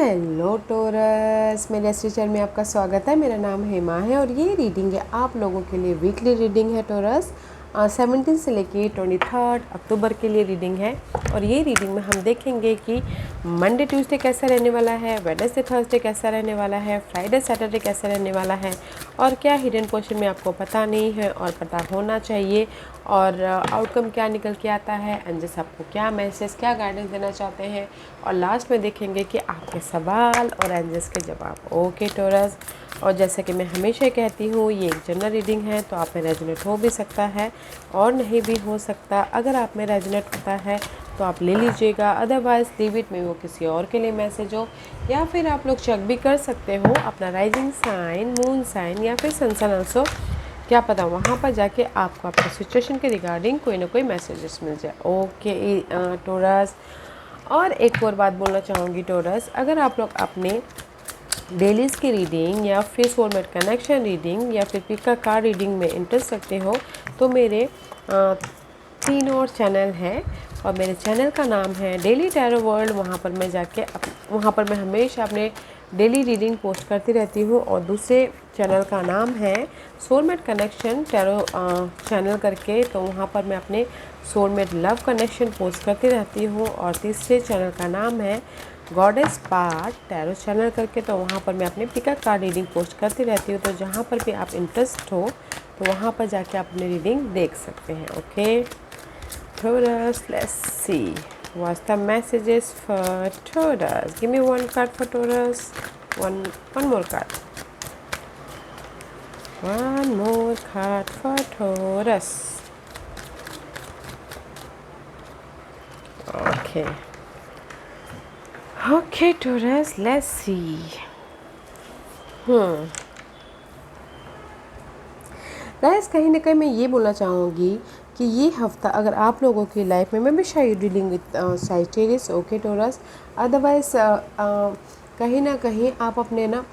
Hello torus, मेरे एस्ट्रोचर में आपका स्वागत है। मेरा नाम हेमा है और ये रीडिंग है आप लोगों के लिए। वीकली रीडिंग है टोरस। 17 से लेके 23 अक्टूबर के लिए रीडिंग है। और ये रीडिंग में हम देखेंगे कि मंडे ट्यूसडे कैसा रहने वाला है, वेडनेसडे थर्सडे कैसा रहने वाला है, फ्राइडे सैटरडे कैसा रहने वाला है, और क्या हिडन पोर्शन में आपको पता नहीं है और पता होना चाहिए, और आउटकम क्या निकल के आता है, एंजल्स आपको क्या मैसेज, क्या गाइडेंस देना चाहते हैं। और लास्ट में देखेंगे कि आपके सवाल और एंजल्स के जवाब। ओके टोरस, और जैसे कि मैं हमेशा कहती हूँ, ये एक जनरल रीडिंग है तो आप में रेजोनेट हो भी सकता है और नहीं भी हो सकता। अगर आप में रेजोनेट होता है तो आप ले लीजिएगा, अदरवाइज़ लीव इट में वो किसी और के लिए मैसेज हो। या फिर आप लोग चेक भी कर सकते हो अपना राइजिंग साइन, मून साइन या फिर सन साइन ऑल्सो, क्या पता वहाँ पर जाके आपको आपके सिचुएशन के रिगार्डिंग कोई ना कोई मैसेजेस मिल जाए। ओके टोरस, और एक और बात बोलना चाहूँगी टोरस, अगर आप लोग अपने डेलीज़ की रीडिंग या फिर सोलमेट कनेक्शन रीडिंग या फिर पिक का कार्ड रीडिंग में इंटरेस्ट रखते हो तो मेरे 3 और चैनल हैं, और मेरे चैनल का नाम है डेली टैरो वर्ल्ड। वहाँ पर मैं जाके वहाँ पर मैं हमेशा अपने डेली रीडिंग पोस्ट करती रहती हूँ। और दूसरे चैनल का नाम है सोलमेट कनेक्शन टैरो चैनल करके, तो वहाँ पर मैं अपने सोलमेट लव कनेक्शन पोस्ट करती रहती हूँ। और तीसरे चैनल का नाम है गॉडेस पार्ट टैरो चैनल करके, तो वहाँ पर मैं अपने पिका कार्ड रीडिंग पोस्ट करती रहती हूँ। तो जहाँ पर भी आप इंटरेस्ट हो तो वहाँ पर जाके आप अपनी रीडिंग देख सकते हैं। Okay Taurus, let's see what's the messages for Taurus. Give me one card for Taurus. One more card. One more card for Taurus. Okay. Okay, Taurus, let's see. Guys, कहीं ना कहीं मैं ये बोलना चाहूँगी कि ये हफ्ता अगर आप लोगों की लाइफ में, मैं भी शायद dealing with Sagittarius. Okay Taurus, otherwise कहीं ना कहीं आप अपने ना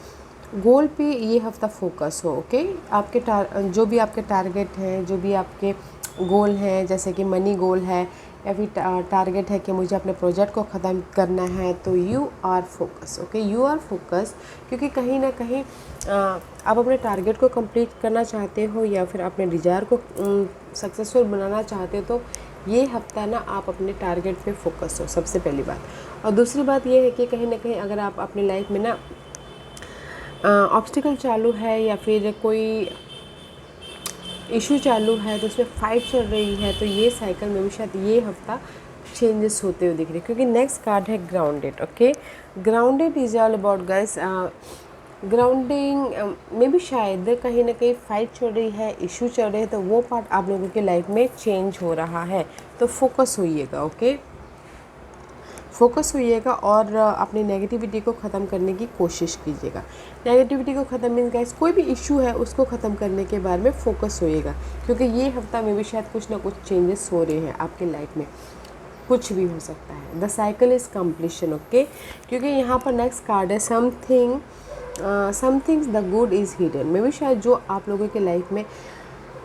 गोल पे ये हफ्ता फोकस हो। ओके, आपके जो भी आपके टारगेट हैं, जो भी आपके गोल हैं, जैसे कि मनी गोल है या फिर टारगेट है कि मुझे अपने प्रोजेक्ट को ख़त्म करना है, तो you are focus. Okay, you are focus, क्योंकि कहीं ना कहीं आप अपने टारगेट को कंप्लीट करना चाहते हो या फिर अपने डिज़ायर को सक्सेसफुल बनाना चाहते हो, तो ये हफ्ता ना आप अपने टारगेट पे फोकस हो, सबसे पहली बात। और दूसरी बात ये है कि कहीं ना कहीं अगर आप अपनी लाइफ में ना ऑब्स्टिकल चालू है या फिर कोई इशू चालू है, तो उसमें फाइट चल रही है, तो ये साइकिल में भी शायद ये हफ्ता चेंजेस होते हुए दिख रहे हैं। क्योंकि नेक्स्ट कार्ड है grounded. Okay, grounded is all about guys grounding में भी शायद कहीं ना कहीं फाइट चल रही है, इशू चल रहे हैं, तो वो पार्ट आप लोगों की लाइफ में चेंज हो रहा है। तो फोकस होइएगा। ओके, फोकस होइएगा और अपनी नेगेटिविटी को ख़त्म करने की कोशिश कीजिएगा। नेगेटिविटी को ख़त्म मीन्स गाइस, कोई भी इशू है उसको ख़त्म करने के बारे में फोकस होइएगा, क्योंकि ये हफ्ता में भी शायद कुछ ना कुछ चेंजेस हो रहे हैं आपकी लाइफ में। कुछ भी हो सकता है। The cycle is completion. Okay, क्योंकि यहाँ पर नेक्स्ट कार्ड है something's the good is hidden. में भी शायद जो आप लोगों के लाइफ में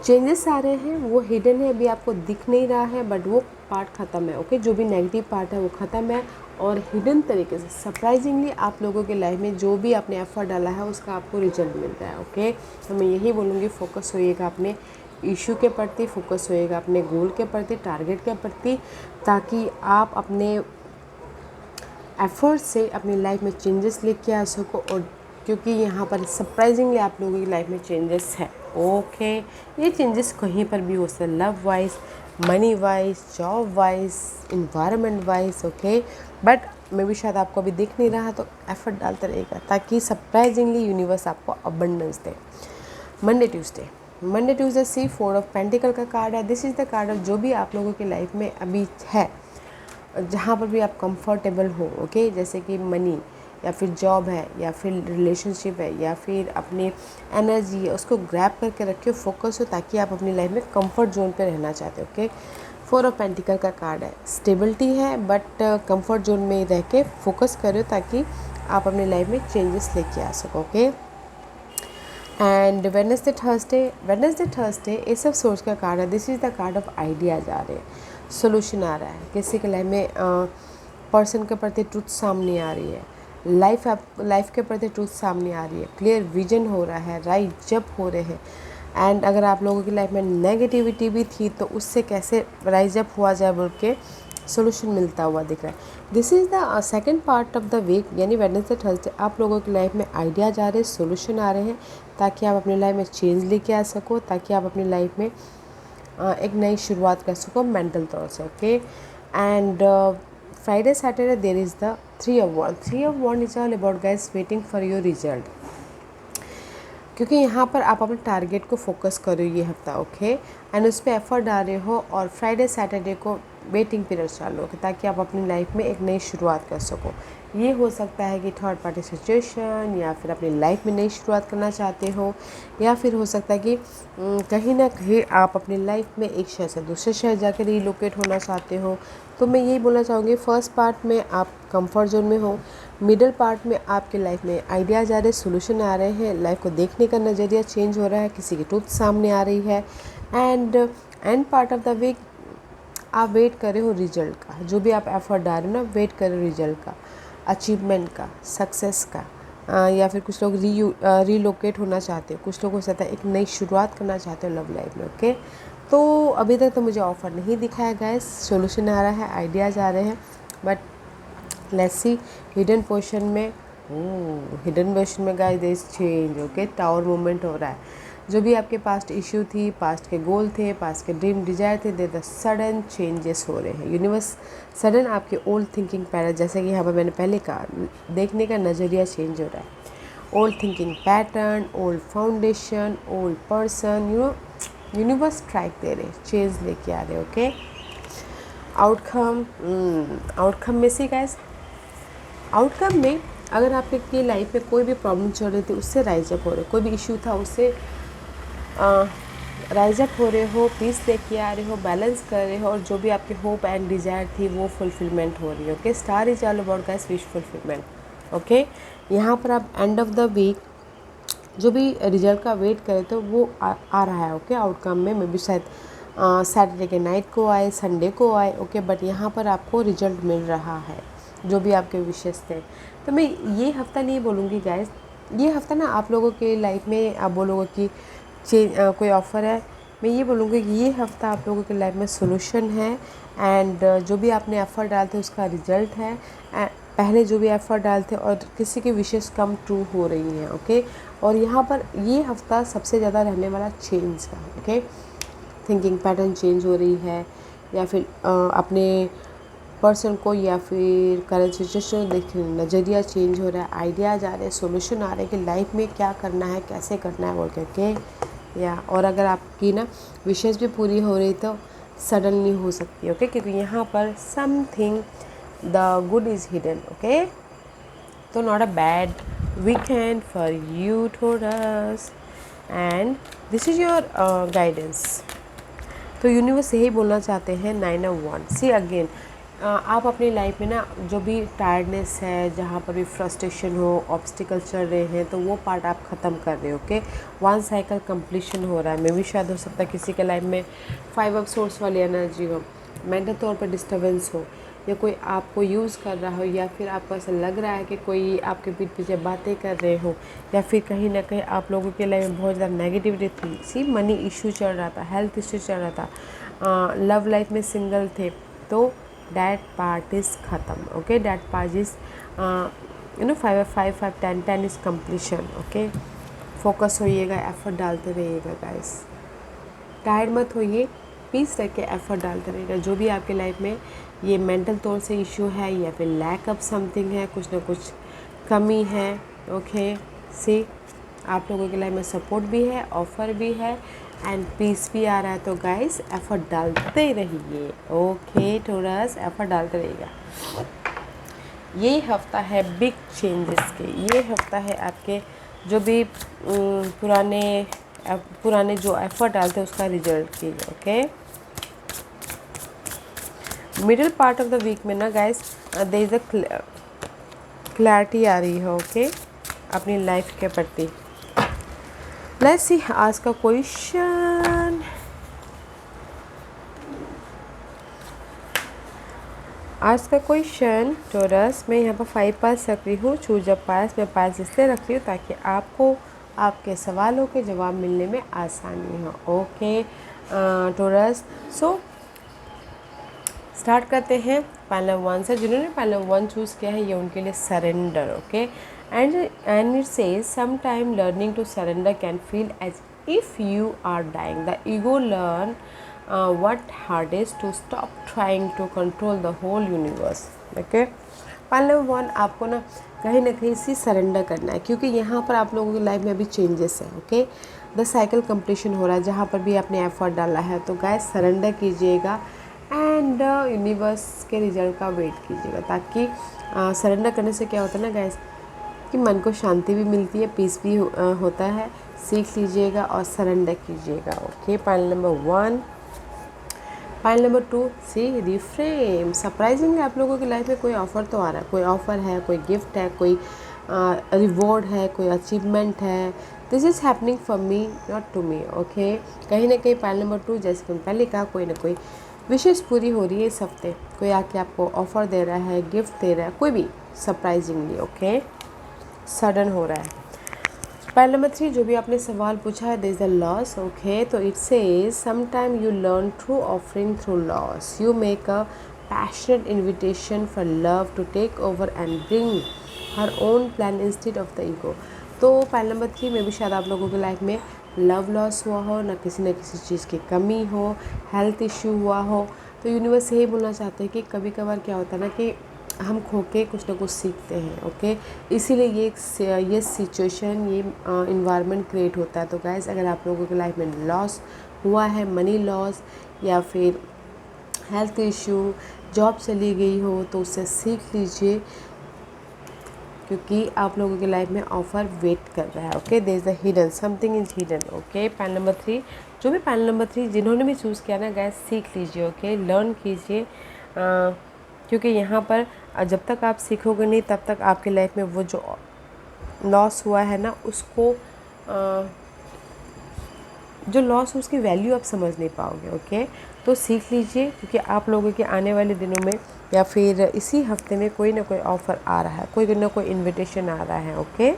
चेंजेस आ रहे हैं वो हिडन है, अभी आपको दिख नहीं रहा है, बट वो पार्ट ख़त्म है। ओके, जो भी नेगेटिव पार्ट है वो ख़त्म है, और हिडन तरीके से सरप्राइजिंगली आप लोगों के लाइफ में जो भी आपने एफर्ट डाला है उसका आपको रिजल्ट मिल रहा है। ओके, तो मैं यही बोलूँगी, फोकस होइएगा अपने इशू के प्रति, फोकस होइएगा अपने गोल के प्रति, टारगेट के प्रति, ताकि आप अपने एफर्ट से अपनी लाइफ में चेंजेस लेके आ सको। और क्योंकि यहाँ पर सरप्राइजिंगली आप लोगों की लाइफ में चेंजेस है। ओके, ये चेंजेस कहीं पर भी हो सकते, love wise, money wise, job wise, environment wise. Okay, but मे भी शायद आपको अभी दिख नहीं रहा, तो एफर्ट डालते रहेगा ताकि सरप्राइजिंगली यूनिवर्स आपको अबंडेंस दे। Monday Tuesday see 4 of pentacle का कार्ड है। This is the card of जो भी आप लोगों की लाइफ में अभी है, जहाँ पर भी आप कंफर्टेबल हो। ओके, जैसे कि मनी या फिर जॉब है या फिर रिलेशनशिप है या फिर अपनी एनर्जी है, उसको ग्रैब करके रखिए, फोकस हो, ताकि आप अपनी लाइफ में कंफर्ट जोन पे रहना चाहते हो। ओके, 4 ऑफ पेंटिकल का कार्ड है। स्टेबिलिटी है, बट कंफर्ट जोन में रह के फोकस करो ताकि आप अपनी लाइफ में चेंजेस लेके आ सको। Okay, and Wednesday Thursday ace of swords का कार्ड है। This is the card of ideas आ रहे हैं, सोल्यूशन आ रहा है, किसी के लाइफ में पर्सन के प्रति ट्रुथ सामने आ रही है, लाइफ के प्रति ट्रूथ सामने आ रही है, क्लियर विजन हो रहा है, राइट जब हो रहे हैं। एंड अगर आप लोगों की लाइफ में नेगेटिविटी भी थी तो उससे कैसे राइज अप हुआ जाए बोल के सोल्यूशन मिलता हुआ दिख रहा है। This is the second part of the week, यानी वेडनेसडे थर्सडे आप लोगों की लाइफ में आइडियाज आ रहे हैं, सोल्यूशन आ रहे हैं, ताकि आप अपनी लाइफ में चेंज लेके आ सको, ताकि आप अपनी लाइफ में एक नई शुरुआत कर सको मेंटल तौर से। Okay, and Friday Saturday there is the 3 of Wands। 3 of Wands is all about guys waiting for your result, क्योंकि यहाँ पर आप अपने टारगेट को फोकस करो ये हफ्ता। ओके, एंड उस पर एफर्ट डाल रहे हो, और फ्राइडे सैटरडे को वेटिंग पीरियड चालू हो ताकि आप अपनी लाइफ में एक नई शुरुआत कर सको। ये हो सकता है कि थर्ड पार्टी सिचुएशन, या फिर अपनी लाइफ में नई शुरुआत करना चाहते हो, या फिर हो सकता है कि कहीं ना कहीं आप अपनी लाइफ में एक शहर से दूसरे शहर जाकर रिलोकेट होना चाहते हो। तो मैं यही बोलना चाहूँगी, फर्स्ट पार्ट में आप कंफर्ट जोन में हो, मिडिल पार्ट में आपके लाइफ में आइडियाज आ रहे हैं, सोल्यूशन आ रहे हैं, लाइफ को देखने का नज़रिया चेंज हो रहा है, किसी की ट्रूथ सामने आ रही है। End part of the week आप वेट कर रहे हो रिजल्ट का, जो भी आप एफर्ट डाल रहे हो ना, वेट कर रहे हो रिजल्ट का, अचीवमेंट का, सक्सेस का, या फिर कुछ लोग रीलोकेट होना चाहते हो, कुछ लोगों से एक नई शुरुआत करना चाहते हो लव लाइफ में। ओके, तो अभी तक तो मुझे ऑफर नहीं दिखा है गाइस, सोल्यूशन आ रहा है, आइडियाज़ आ रहे हैं, but let's see hidden portion में guys there is change. Okay, tower movement हो रहा है, जो भी आपके पास्ट इश्यू थी, पास्ट के गोल थे, पास्ट के ड्रीम डिजायर थे, दे द सडन चेंजेस हो रहे हैं। यूनिवर्स सडन आपके ओल्ड थिंकिंग पैटर्न, जैसे कि यहाँ पर मैंने पहले कहा, देखने का नज़रिया चेंज हो रहा है। Old thinking pattern, old foundation, old person, universe track दे रहे, चेंज लेके आ रहे। ओके, आउटकम में से गाइस, आउटकम में अगर आपकी लाइफ में कोई भी प्रॉब्लम चल रही थी उससे राइज अप हो रहे, कोई भी इश्यू था उससे राइज अप हो रहे हो, पीस लेके आ रहे हो, बैलेंस कर रहे हो, और जो भी आपकी होप एंड डिज़ायर थी वो फुलफिलमेंट हो रही है। Okay, star is all about guys wish fulfilment. Okay, यहाँ पर आप एंड ऑफ द वीक जो भी रिजल्ट का वेट करे तो वो आ रहा है। ओके, आउटकम में मे बी शायद सैटरडे के नाइट को आए, संडे को आए। ओके, बट यहाँ पर आपको रिजल्ट मिल रहा है, जो भी आपके विशेष थे। तो मैं ये हफ्ता नहीं बोलूँगी गाइस, ये हफ्ता ना आप लोगों के लाइफ में आप बोलोगे कि कोई ऑफ़र है, मैं ये बोलूँगी कि ये हफ्ता आप लोगों के लाइफ में सोल्यूशन है, एंड जो भी आपने एफ़र्ट डालते उसका रिजल्ट है। पहले जो भी एफ़र्ट डालते और किसी की विशेष कम ट्रू हो रही हैं। ओके, और यहाँ पर ये हफ्ता सबसे ज़्यादा रहने वाला चेंज का। ओके, थिंकिंग पैटर्न चेंज हो रही है, या फिर अपने पर्सन को या फिर करंट सिचुएशन देखने नज़रिया चेंज हो रहा है, आइडियाज़ आ रहे हैं, सोल्यूशन आ रहे हैं कि लाइफ में क्या करना है, कैसे करना है बोल के। या और अगर आपकी ना विशेष भी पूरी हो रही तो सडनली हो सकती है। ओके, क्योंकि यहाँ पर something the good is hidden. Okay, तो not a bad weekend for you Taurus, and this is your guidance. तो यूनिवर्स यही बोलना चाहते हैं 9 of Wands। सी अगेन, आप अपनी लाइफ में ना जो भी टायर्डनेस है, जहाँ पर भी फ्रस्ट्रेशन हो, ऑब्स्टिकल चल रहे हैं, तो वो पार्ट आप ख़त्म कर रहे हो। ओके, वन साइकिल कंप्लीशन हो रहा है। मे भी शायद हो सकता है किसी के लाइफ में 5 of Swords वाली एनर्जी हो, मेंटल तौर पर डिस्टर्बेंस हो, या कोई आपको यूज़ कर रहा हो, या फिर आपको ऐसा लग रहा है कि कोई आपके पीठ पीछे बातें कर रहे हो, या फिर कहीं ना कहीं आप लोगों के लाइफ में बहुत ज़्यादा नेगेटिविटी थी। सी मनी इशू चल रहा था, हेल्थ इशू चल रहा था, लव लाइफ में सिंगल थे, तो डैट पार्ट इज़ ख़त्म। Okay, that part is 5 of 5 5 10 10 is completion. Okay, focus होइएगा, एफर्ट डालते रहिएगा गाइस, टायर्ड मत होइए, पीस रख के एफर्ट डालते रहिएगा। जो भी आपके लाइफ में ये मेंटल तौर से इशू है, या फिर लैक ऑफ समथिंग है, कुछ ना कुछ कमी है। ओके, सी आप लोगों के लाइफ में सपोर्ट भी है, ऑफ़र भी है, एंड पीस भी आ रहा है। तो गाइस एफर्ट डालते रहिए। ओके टॉरस, एफर्ट डालते रहिएगा। ये हफ्ता है बिग चेंजेस के, ये हफ्ता है आपके जो भी पुराने जो एफर्ट डालते हैं उसका रिजल्ट की। Okay, middle part of the week में ना guys there is a clarity आ रही है। ओके, अपनी लाइफ के प्रति। लेट्स सी आज का क्वेश्चन। आज का क्वेश्चन टोरस, मैं यहाँ पर 5 पास रख रही हूँ। चूज अ पास, मैं पास इसलिए रख रही हूँ ताकि आपको आपके सवालों के जवाब मिलने में आसानी हो। ओके टोरस, सो स्टार्ट करते हैं पैनल 1 से। जिन्होंने पैनल 1 चूज़ किया है ये उनके लिए surrender. Okay and it says some time learning to surrender can feel as if you are dying the ego learn what hardest to stop trying to control the whole universe। Okay panel 1 आपको ना कहीं इसी surrender करना है, क्योंकि यहाँ पर आप लोगों की लाइफ में अभी चेंजेस है। ओके द साइकिल कंप्लीशन हो रहा है, जहाँ पर भी आपने एफर्ट डाला है तो गाइस सरेंडर कीजिएगा एंड यूनिवर्स के रिजल्ट का वेट कीजिएगा, ताकि सरेंडर करने से क्या होता है ना गाइस कि मन को शांति भी मिलती है, पीस भी होता है। सीख लीजिएगा और सरेंडर कीजिएगा। Okay panel number 1। Panel number 2, सी रिफ्रेम। सरप्राइजिंग आप लोगों की लाइफ में कोई ऑफ़र तो आ रहा है, कोई ऑफ़र है, कोई गिफ्ट है, कोई रिवॉर्ड है, कोई अचीवमेंट है। This is happening for me not to me. Okay कहीं ना कहीं पैनल नंबर 2, जैसे कि पहले कहा, कोई ना कोई विशेष पूरी हो रही है इस हफ्ते। कोई आके आपको ऑफ़र दे रहा है, गिफ्ट दे रहा है, कोई भी सरप्राइजिंगली। ओके सडन हो रहा है। पैनल नंबर 3, जो भी आपने सवाल पूछा है, दिस द लॉस। ओके तो it says some time you learn through offering through loss, you make a passionate invitation for love to take over and bring her own plan instead of the ego. तो panel number 3 में भी शायद आप लोगों की life में love loss हुआ हो, न किसी चीज़ की कमी हो, हेल्थ इश्यू हुआ हो। तो यूनिवर्स यही बोलना चाहते हैं कि कभी कभार क्या होता है ना कि हम खो के कुछ ना कुछ सीखते हैं। ओके इसीलिए ये सिचुएशन, ये इन्वायरमेंट क्रिएट होता है। तो गाइस अगर आप लोगों की लाइफ में लॉस हुआ है, मनी लॉस या फिर हेल्थ इश्यू, जॉब चली गई हो, तो उससे सीख लीजिए, क्योंकि आप लोगों की लाइफ में ऑफ़र वेट कर रहा है। Okay there is the hidden, something is hidden. Okay panel number 3, जो भी पैनल नंबर 3 जिन्होंने भी चूज़ किया ना गाइस, सीख लीजिए। ओके लर्न कीजिए, क्योंकि यहाँ पर जब तक आप सीखोगे नहीं तब तक आपकी लाइफ में वो जो लॉस हुआ है ना, उसको जो लॉस उसकी वैल्यू आप समझ नहीं पाओगे। ओके तो सीख लीजिए, क्योंकि आप लोगों के आने वाले दिनों में या फिर इसी हफ्ते में कोई ना कोई ऑफ़र आ रहा है, कोई ना कोई इनविटेशन आ रहा है। ओके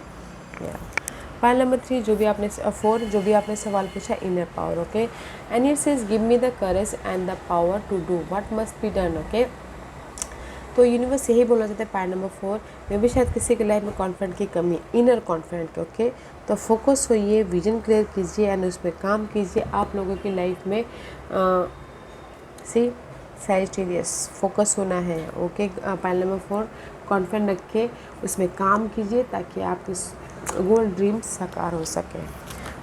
पैनल नंबर 3, जो भी आपने 4, जो भी आपने सवाल पूछा, inner power. Okay and it says give me the courage and the power to do what must be done. Okay तो यूनिवर्स यही बोलना चाहते हैं पैनल नंबर 4 में भी शायद किसी की लाइफ में कॉन्फिडेंट की कमी, इनर कॉन्फिडेंट। ओके तो फोकस होइए, विजन क्लियर कीजिए एंड उस पर काम कीजिए। आप लोगों की लाइफ में सैजिटेरियस फोकस होना है। ओके पैनल नंबर 4 कॉन्फिडेंट रखिए, उसमें काम कीजिए ताकि आप इस गोल ड्रीम साकार हो सके।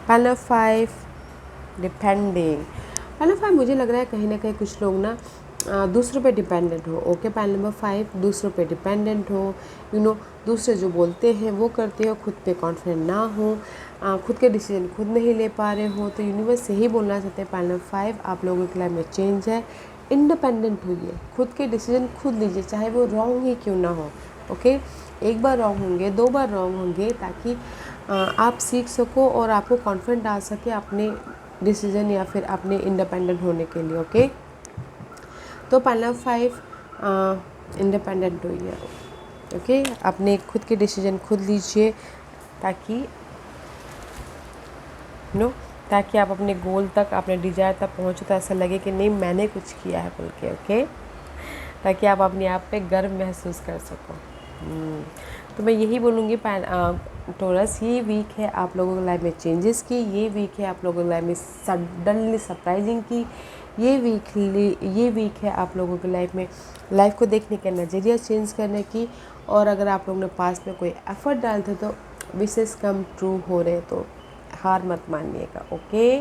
Panel number 5 depending. पैनल 5 मुझे लग रहा है कहीं ना कहीं कुछ लोग ना दूसरों पे डिपेंडेंट हो। ओके पैनल नंबर 5 दूसरों पे डिपेंडेंट हो, दूसरे जो बोलते हैं वो करते हो, खुद पे कॉन्फिडेंट ना हो, खुद के डिसीजन खुद नहीं ले पा रहे हो। तो यूनिवर्स यही बोलना चाहते हैं पैनल नंबर 5 आप लोगों के लाइफ में चेंज है, इंडिपेंडेंट होइए, खुद के डिसीजन खुद लीजिए, चाहे वो रॉन्ग ही क्यों ना हो। ओके एक बार रॉन्ग होंगे, 2 बार रॉन्ग होंगे, ताकि आप सीख सको और आपको कॉन्फिडेंट आ सके अपने डिसीजन या फिर अपने इंडिपेंडेंट होने के लिए। ओके तो पैनल नंबर 5 इंडिपेंडेंट होइए। ओके अपने खुद के डिसीजन खुद लीजिए, ताकि ताकि आप अपने गोल तक, अपने डिजायर तक पहुँचो तो ऐसा लगे कि नहीं मैंने कुछ किया है बोल के। ओके ताकि आप अपने आप पे गर्व महसूस कर सको। तो मैं यही बोलूँगी टोरस, ये वीक है आप लोगों की लाइफ में चेंजेस की, ये वीक है आप लोगों की लाइफ में सडनली सरप्राइजिंग की, ये वीक है आप लोगों की लाइफ में लाइफ को देखने का नज़रिया चेंज करने की। और अगर आप लोगों ने पास में कोई एफर्ट डाले थे तो विशेष कम ट्रू हो रहे, तो हार मत मानिएगा। ओके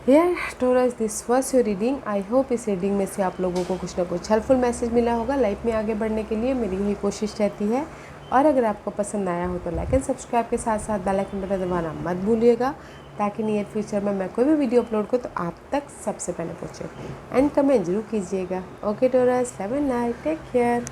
यार Taurus, this was your reading. I hope इस रीडिंग में से आप लोगों को कुछ ना कुछ हेल्पफुल मैसेज मिला होगा लाइफ में आगे बढ़ने के लिए। मेरी यही कोशिश रहती है। और अगर आपको पसंद आया हो तो लाइक एंड सब्सक्राइब के साथ साथ बेल आइकन बटन दबाना मत भूलिएगा, ताकि नियर फ्यूचर में मैं कोई भी वीडियो अपलोड करूँ तो आप तक सबसे पहले पहुँचे। एंड कमेंट जरूर कीजिएगा। Okay Taurus, have a night, take care.